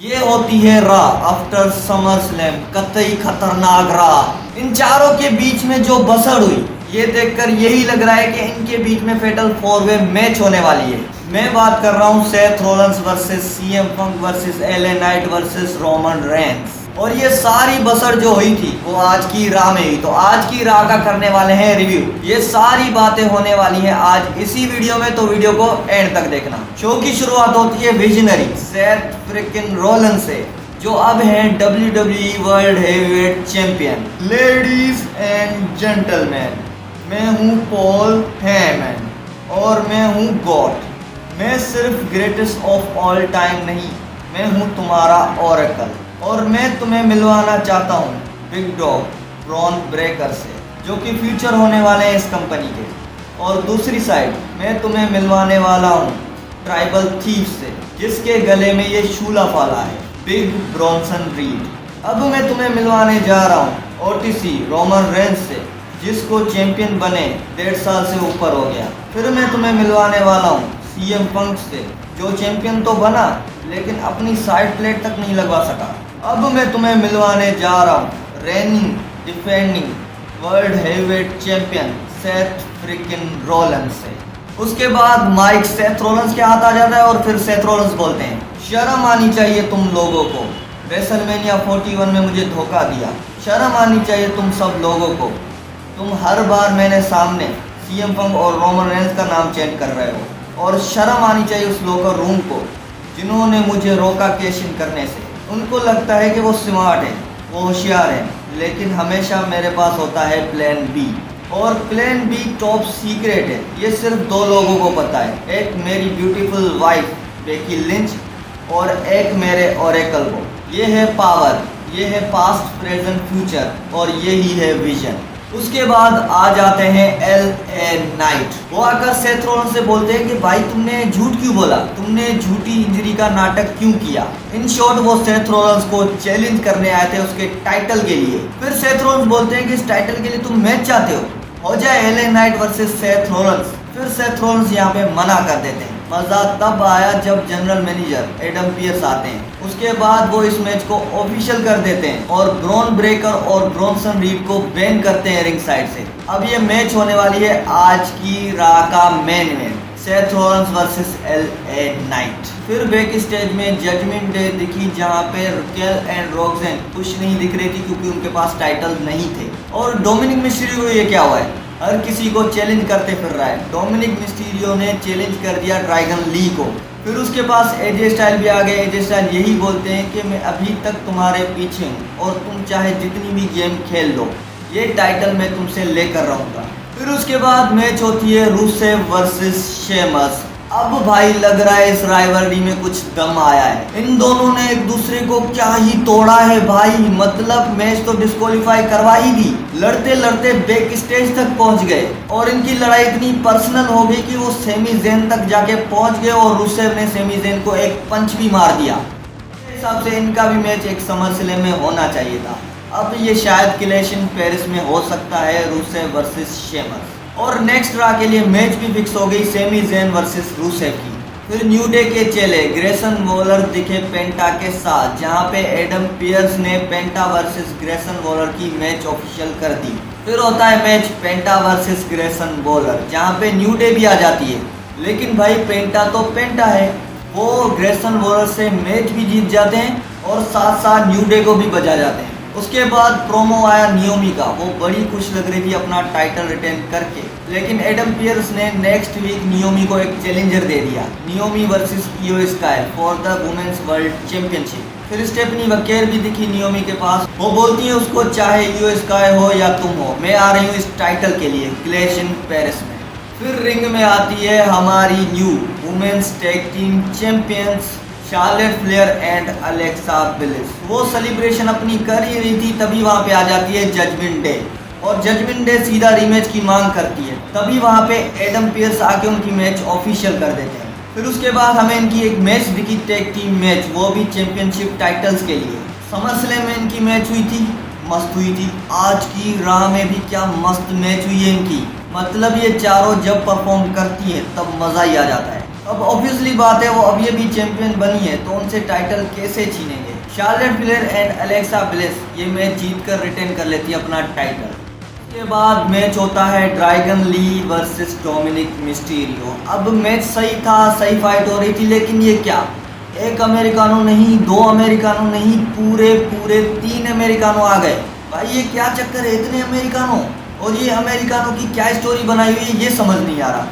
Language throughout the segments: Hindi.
ये होती है रा आफ्टर समर स्लैम, कतई खतरनाक रा। इन चारों के बीच में जो बसड़ हुई, ये देखकर यही लग रहा है कि इनके बीच में फेटल 4-वे मैच होने वाली है। मैं बात कर रहा हूँ Seth Rollins versus CM Punk versus LA night versus Roman Reigns. और ये सारी बसड़ जो हुई थी वो आज की रा में हुई। तो आज की रा का करने वाले हैं रिव्यू। ये सारी बातें होने वाली हैं आज इसी वीडियो में, तो वीडियो को एंड तक देखना। शो की शुरुआत होती है विजनरी सेथ फ्रिकिन रॉलिंस से, जो अब हैं WWE world heavyweight champion. Ladies and gentleman, मैं हूँ पॉल हेमन और मैं हूँ गॉड। मैं सिर्फ ग्रेटेस्ट ऑफ ऑल टाइम नहीं, मैं हूँ तुम्हारा ओरेकल। और मैं तुम्हें मिलवाना चाहता हूँ बिग डॉग ब्रॉन ब्रेकर से, जो कि फ्यूचर होने वाले हैं इस कंपनी के। और दूसरी साइड मैं तुम्हें मिलवाने वाला हूँ ट्राइबल थीफ से, जिसके गले में ये शूला फाला है, बिग ब्रॉन्सन रीड। अब मैं तुम्हें मिलवाने जा रहा हूँ ओटीसी रोमन रेंस से, जिसको चैंपियन बने 1.5 साल से ऊपर हो गया। फिर मैं तुम्हें मिलवाने वाला हूँ सीएम पंक से, जो चैंपियन तो बना लेकिन अपनी साइड प्लेट तक नहीं लगवा सका। अब मैं तुम्हें मिलवाने जा रहा हूँ raining defending world heavyweight champion Seth freaking Rollins से। उसके बाद माइक सेथ रॉलिंस के हाथ आ जाता है और फिर सेथ रॉलिंस बोलते हैं, शर्म आनी चाहिए तुम लोगों को, रेसलमेनिया 41 में मुझे धोखा दिया। शर्म आनी चाहिए तुम सब लोगों को। तुम हर बार मेरे सामने सीएम पंक और रोमन रेंस का नाम चेंज कर रहे हो। और शर्म आनी चाहिए उस लोकर रूम को जिन्होंने मुझे रोका कैश इन करने से। उनको लगता है कि वो स्मार्ट है, वो होशियार है, लेकिन हमेशा मेरे पास होता है प्लान बी। और प्लान बी टॉप सीक्रेट है, ये सिर्फ 2 लोगों को पता है, एक मेरी ब्यूटीफुल वाइफ बेकी लिंच और एक मेरे ओरेकल को। ये है पावर, ये है पास्ट प्रेजेंट फ्यूचर और यही है विजन। उसके बाद आ जाते हैं एलए नाइट। वो आकर सेथ रॉलिंस से बोलते हैं कि भाई तुमने झूठ क्यों बोला, तुमने झूठी इंजरी का नाटक क्यों किया। इन शॉर्ट वो सेथ रॉलिंस को चैलेंज करने आए थे उसके टाइटल के लिए। फिर सेथ रॉलिंस बोलते हैं कि इस टाइटल के लिए तुम मैच चाहते हो जाए LA night versus Seth Rollins. फिर सेथ रॉलिंस यहाँ पे मना कर देते हैं। मजा तब आया जब जनरल मैनेजर एडम पियर्स आते हैं। उसके बाद वो इस मैच को ऑफिशियल कर देते हैं और ब्रॉन ब्रेकर और ब्रॉन्सन रीड को बैन करते हैं रिंग साइड से। अब ये मैच होने वाली है आज की रा का main event, Seth Rollins versus LA night. फिर बैक स्टेज में जजमेंट डे दिखी, जहाँ पे रकेल एंड रोक्सेन खुश नहीं दिख रही थी क्योंकि उनके पास टाइटल नहीं थे। और डोमिनिक मिस्टीरियो को ये क्या हुआ है, हर किसी को चैलेंज करते फिर रहा है। डोमिनिक मिस्टीरियो ने चैलेंज कर दिया ड्रैगन ली को। फिर उसके पास एजे स्टाइल भी आ गए। एजे स्टाइल यही बोलते हैं कि मैं अभी तक तुम्हारे पीछे हूँ और तुम चाहे जितनी भी गेम खेल लो, ये टाइटल मैं तुमसे लेकर रहूँगा। फिर उसके बाद मैच होती है रूसेव वर्सेस शेमस। अब भाई लग रहा है इस राइवलरी में कुछ दम आया है। इन दोनों ने एक दूसरे को क्या ही तोड़ा है भाई, मतलब मैच तो डिस्क्वालीफाई करवा ही दी, लड़ते लड़ते बैक स्टेज तक पहुंच गए। और इनकी लड़ाई इतनी पर्सनल हो गई कि वो सेमी ज़ेन तक जाके पहुंच गए और रूसेव ने सेमी ज़ेन को एक पंच भी मार दिया। मेरे हिसाब से इनका भी मैच एक समर स्लैम में होना चाहिए था। अब ये शायद क्लैश इन पेरिस में हो सकता है, रूसेव वर्सेस शेमस। और नेक्स्ट रा के लिए मैच भी फिक्स हो गई, सेमी ज़ेन वर्सेस रूसेव की। फिर न्यू डे के चेले ग्रेसन वॉलर दिखे पेंटा के साथ, जहां पे एडम पियर्स ने पेंटा वर्सेस ग्रेसन वॉलर की मैच ऑफिशियल कर दी। फिर होता है मैच पेंटा वर्सेस ग्रेसन वॉलर, जहां पे न्यू डे भी आ जाती है। लेकिन भाई पेंटा तो पेंटा है, वो ग्रेसन वॉलर से मैच भी जीत जाते हैं और साथ साथ न्यू डे को भी बजा जाते हैं। उसके बाद प्रोमो आया नियोमी का, वो बड़ी खुश लग रही थी अपना टाइटल रिटेन करके। लेकिन एडम पियर्स ने नेक्स्ट वीक नियोमी को एक चैलेंजर दे दिया, Naomi versus Iyo Sky for the women's world championship. फिर स्टेफनी वकेर भी दिखी नियोमी के पास। वो बोलती है उसको चाहे इयो स्काई हो या तुम हो, मैं आ रही हूँ इस टाइटल के लिए क्लैश इन पेरिस में। फिर रिंग में आती है हमारी new women's tag team champions Charlotte Flair and Alexa Bliss. वो सेलिब्रेशन अपनी कर ही रही थी, तभी वहाँ पे आ जाती है जजमेंट डे और जजमेंट डे सीधा रीमैच की मांग करती है। तभी वहाँ पे एडम पियर्स आके उनकी मैच ऑफिशियल कर देते हैं। फिर उसके बाद हमें इनकी एक मैच दिखी, टैग टीम मैच, वो भी चैंपियनशिप टाइटल्स के लिए। समर स्लैम में इनकी मैच हुई थी, मस्त हुई थी। आज की रा में भी क्या मस्त मैच हुई है इनकी, मतलब ये चारों जब परफॉर्म करती है तब मज़ा ही आ जाता है। अब ऑब्वियसली बात है वो अब ये भी चैंपियन बनी है तो उनसे टाइटल कैसे छीनेंगे। Charlotte Flair and Alexa Bliss ये मैच जीत कर रिटेन कर लेती है अपना टाइटल। उसके बाद मैच होता है Dragon Lee versus Dominik Mysterio. अब मैच सही था, सही फाइट हो रही थी, लेकिन ये क्या, एक अमेरिकानो नहीं, दो अमेरिकानो नहीं, पूरे 3 अमेरिकानो आ गए। भाई ये क्या चक्कर है, इतने अमेरिकानो, और ये अमेरिकानो की क्या स्टोरी बनाई हुई है ये समझ नहीं आ रहा।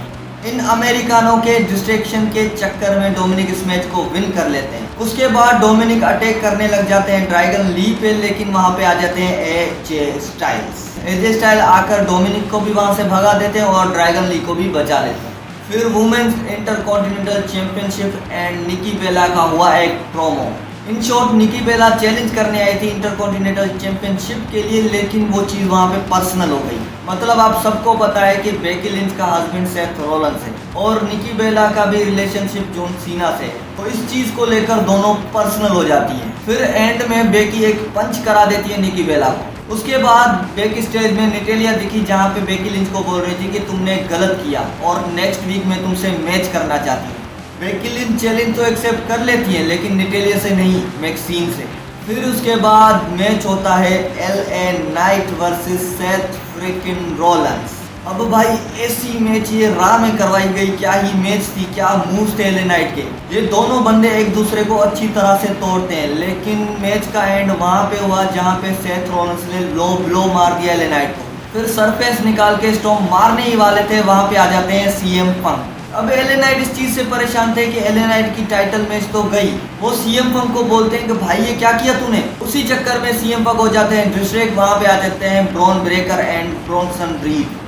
इन अमेरिकानों के डिस्ट्रैक्शन के चक्कर में डोमिनिक इस मैच को विन कर लेते हैं। उसके बाद डोमिनिक अटैक करने लग जाते हैं ड्रैगन ली पे, लेकिन वहां पे आ जाते हैं एजे स्टाइल्स। एजे स्टाइल आकर डोमिनिक को भी वहां से भगा देते हैं और ड्रैगन ली को भी बचा लेते हैं। फिर women's intercontinental championship and Nikki Bella का हुआ एक promo. In short Nikki Bella challenge करने आई थी इंटरकॉन्टिनेंटल चैंपियनशिप के लिए, लेकिन वो चीज़ वहाँ पे पर्सनल हो गई। मतलब आप सबको पता है कि बेकी लिंच का हस्बैंड सेथ रॉलिंस है और निकी बेला का भी रिलेशनशिप जॉन सीना से है, तो इस चीज़ को लेकर दोनों पर्सनल हो जाती हैं। फिर एंड में बेकी एक पंच करा देती है निकी बेला को। उसके बाद बेकी स्टेज में निटेलिया दिखी, जहाँ पे बेकी लिंच को बोल रही थी कि तुमने गलत किया और नेक्स्ट वीक में तुमसे मैच करना चाहती हूँ। बेकी लिंच चैलेंज तो एक्सेप्ट कर लेती है, लेकिन निटेलिया से नहीं, मैक्सीन से। फिर उसके बाद मैच होता है LA night versus Seth freaking Rollins. अब भाई ऐसी मैच ये रॉ में करवाई गई, क्या ही मैच थी, क्या मूव्स थे LA नाइट के। ये दोनों बंदे एक दूसरे को अच्छी तरह से तोड़ते हैं, लेकिन मैच का एंड वहां पे हुआ जहां पे सेथ रॉलिंस ने लो ब्लो मार दिया LA नाइट को। फिर सरफेस निकाल के स्टॉर्म मारने ही वाले थे, वहां पे आ जाते हैं CM पंक। अब LA नाइट इस चीज से परेशान थे कि LA नाइट की टाइटल मैच तो गई। वो CM पंक को बोलते हैं कि भाई ये क्या किया तूने। उसी चक्कर में CM पंक हो जाते हैं डिस्ट्रैक्ट, वहां पे आ जाते हैं Bron Breakker and Bronson read.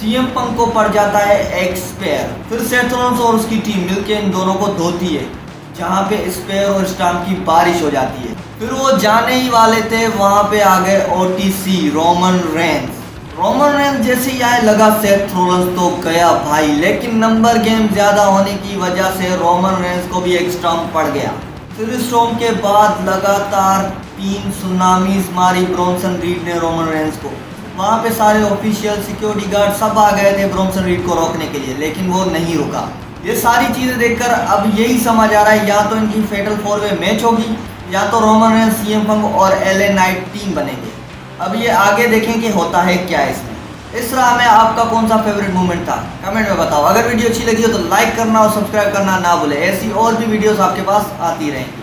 CM पंक को पड़ जाता है एक स्पेयर। फिर सेथ रॉलिंस और उसकी टीम मिलकर इन दोनों को धोती है, जहाँ पे स्पेयर और स्टॉम्प की बारिश हो जाती है। फिर वो जाने ही वाले थे, वहां पे आ गए OTC Roman Reigns. Roman Reigns जैसे ही आए लगा सेथ रॉलिंस तो गया भाई, लेकिन नंबर गेम ज्यादा होने की वजह से रोमन रेंस को भी एक स्टॉम्प पड़ गया। फिर स्टॉम्प के बाद लगातार 3 सुनामीज मारी ब्रॉन्सन रीड ने रोमन रेंस को। वहाँ पे सारे ऑफिशियल सिक्योरिटी गार्ड सब आ गए थे ब्रॉन्सन रीड को रोकने के लिए, लेकिन वो नहीं रुका। ये सारी चीजें देखकर अब यही समझ आ रहा है, या तो इनकी फेटल 4-वे मैच होगी, या तो रोमन रेंस, CM पंक और LA नाइट टीम बनेंगे। अब ये आगे देखें कि होता है क्या इसमें। इस राह में आपका कौन सा फेवरेट मोमेंट था, कमेंट में बताओ। अगर वीडियो अच्छी लगी हो तो लाइक करना और सब्सक्राइब करना ना भूले। ऐसी और भी वीडियोस आपके पास आती रहें।